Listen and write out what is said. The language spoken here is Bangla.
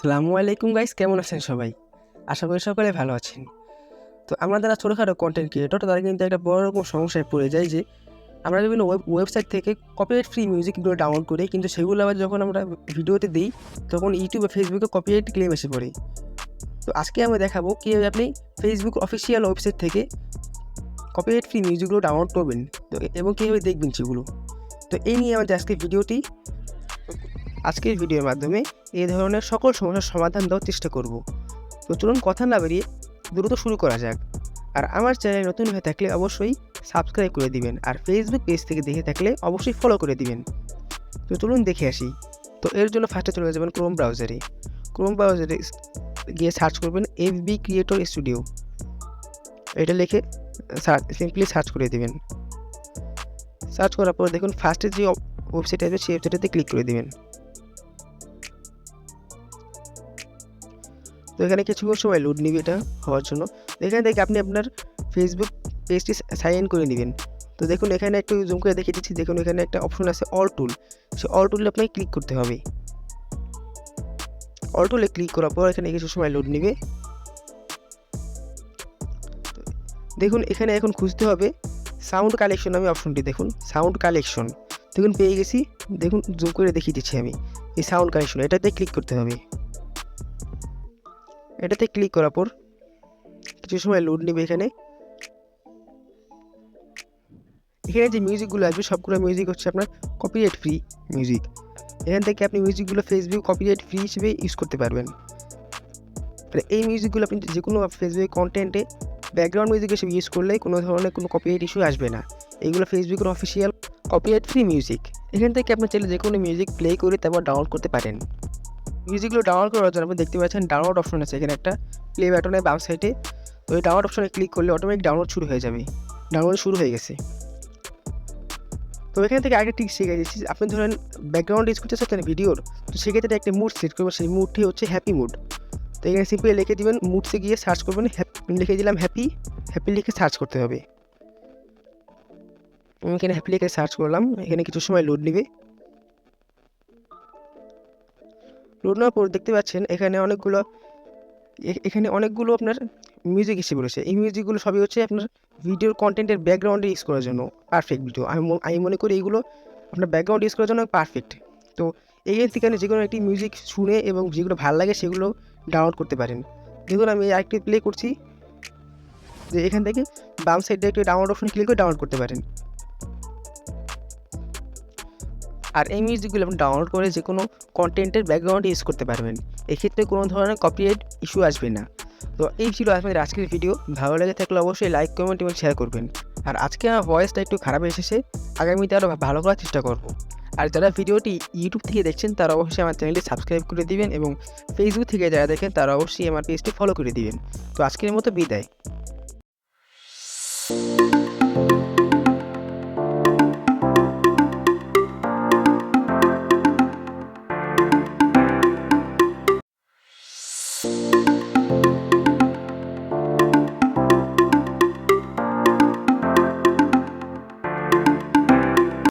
আসসালামু আলাইকুম গাইস, কেমন আছেন সবাই? আশা করি সকলে ভালো আছেন। তো আমরা যারা ছোটোখাটো কন্টেন্ট ক্রিয়েটর তারা কিন্তু একটা বড় রকম সমস্যায় পড়ে যাই যে আমরা বিভিন্ন ওয়েবসাইট থেকে কপিরাইট ফ্রি মিউজিকগুলো ডাউনলোড করি, কিন্তু সেগুলো আবার যখন আমরা ভিডিওতে দিই তখন ইউটিউব বা ফেসবুকে কপিরাইট ক্লেম এসে পড়ে। তো আজকে আমরা দেখাবো কীভাবে আপনি ফেসবুক অফিসিয়াল ওয়েবসাইট থেকে কপিরাইট ফ্রি মিউজিকগুলো ডাউনলোড করবেন এবং কীভাবে দেখবেন সেগুলো। তো এই নিয়ে আমাদের আজকের ভিডিওর মাধ্যমে এই ধরনের সকল সমস্যার সমাধান দেওয়ার চেষ্টা করব। তো চলুন কথা না বেরিয়ে দ্রুত শুরু করা যাক। আর আমার চ্যানেল নতুন হয়ে থাকলে অবশ্যই সাবস্ক্রাইব করে দিবেন, আর ফেসবুক পেজ থেকে দেখে থাকলে অবশ্যই ফলো করে দিবেন। তো চলুন দেখে আসি। তো এর জন্য ফার্স্টে চলে যাবেন ক্রোম ব্রাউজারে গিয়ে সার্চ করবেন FB ক্রিয়েটর স্টুডিও। এটা লিখে সিম্পলি সার্চ করে দিবেন। সার্চ করার পর দেখুন ফার্স্টে যে ওয়েবসাইট আসবে সেই ওয়েবসাইটে ক্লিক করে দিবেন। তো এখানে কিছুক্ষণ সময় লোড নিবে এটা হওয়ার জন্য। এখানে থেকে আপনি আপনার ফেসবুক পেজটি সাইন ইন করে নেবেন। তো দেখুন এখানে একটু জুম করে দেখিয়ে দিচ্ছি। দেখুন এখানে একটা অপশন আছে অল টুল। সেই অল টুলে আপনাকে ক্লিক করতে হবে। অল টুলে ক্লিক করার পর এখানে কিছু সময় লোড নেবে। দেখুন এখানে এখন খুঁজতে হবে সাউন্ড কালেকশন নামে অপশনটি। দেখুন সাউন্ড কালেকশন, দেখুন পেয়ে গেছি। দেখুন জুম করে দেখিয়ে দিচ্ছি আমি। এই সাউন্ড কালেকশন এটাতে ক্লিক করতে হবে। এটাতে ক্লিক করার পর কিছু সময় লোড নেবে। এখানে যে মিউজিকগুলো আসবে সবগুলো মিউজিক হচ্ছে আপনার কপিরাইট ফ্রি মিউজিক। এখান থেকে আপনি মিউজিকগুলো ফেসবুক কপিরাইট ফ্রি হিসেবে ইউজ করতে পারবেন। মানে এই মিউজিকগুলো আপনি যে কোনো ফেসবুক কন্টেন্টে ব্যাকগ্রাউন্ড মিউজিক হিসেবে ইউজ করলে কোনো ধরনের কোনো কপিরাইট ইস্যু আসবে না। এইগুলো ফেসবুকের অফিসিয়াল কপিরাইট ফ্রি মিউজিক। এখান থেকে আপনি চাইলে যে কোনো মিউজিক প্লে করে তারপর ডাউনলোড করতে পারেন। মিউজিকগুলো ডাউনলোড করার জন্য আপনি দেখতে পাচ্ছেন ডাউনলোড অপশন আছে এখানে একটা প্লে বাটনের বাম সাইডে। তো এই ডাউনলোড অপশনে ক্লিক করলে অটোমেটিক ডাউনলোড শুরু হয়ে যাবে। ডাউনলোড শুরু হয়ে গেছে। তো এখান থেকে আগে ঠিক শিখে দিচ্ছি। আপনি ধরেন ব্যাকগ্রাউন্ড ইউজ করতে চাচ্ছেন ভিডিওর, তো সেক্ষেত্রে একটা মুড সেট করবেন। সেই মুডটি হচ্ছে হ্যাপি মুড। তো এখানে সিম্পলি লিখে দিবেন, মুডসে গিয়ে সার্চ করবেন লিখে দিলাম হ্যাপি লিখে সার্চ করতে হবে। আমি এখানে হ্যাপি লিখে সার্চ করলাম। এখানে কিছু সময় লোড নেবে। লোড নেওয়ার পর দেখতে পাচ্ছেন এখানে অনেকগুলো আপনার মিউজিক হিসেবে রয়েছে। এই মিউজিকগুলো সবই হচ্ছে আপনার ভিডিওর কন্টেন্টের ব্যাকগ্রাউন্ডে ইউজ করার জন্য পারফেক্ট ভিডিও। আমি মনে করি এইগুলো আপনার ব্যাকগ্রাউন্ড ইউজ করার জন্য পারফেক্ট। তো এই থেকে যে কোনো একটি মিউজিক শুনে এবং যেগুলো ভালো লাগে সেগুলো ডাউনলোড করতে পারেন। দেখুন আমি আরেকটি প্লে করছি, যে এখান থেকে বাম সাইডে একটি ডাউনলোড অপশন ক্লিক করে ডাউনলোড করতে পারেন। আর এই মিউজিকগুলো আপনি ডাউনলোড করে যে কোনো কন্টেন্টের ব্যাকগ্রাউন্ডে ইউজ করতে পারবেন। এক্ষেত্রে কোনো ধরনের কপিরাইট ইস্যু আসবে না। তো এই ছিল আপনাদের আজকের ভিডিও। ভালো লেগে থাকলে অবশ্যই লাইক, কমেন্ট এবং শেয়ার করবেন। আর আজকে আমার ভয়েসটা একটু খারাপ এসেছে, আগামীতে আরও ভালো করার চেষ্টা করব। আর যারা ভিডিওটি ইউটিউব থেকে দেখছেন তারা অবশ্যই আমার চ্যানেলটি সাবস্ক্রাইব করে দিবেন, এবং ফেসবুক থেকে যারা দেখেন তারা অবশ্যই আমার পেজটি ফলো করে দিবেন। তো আজকের মতো বিদায়।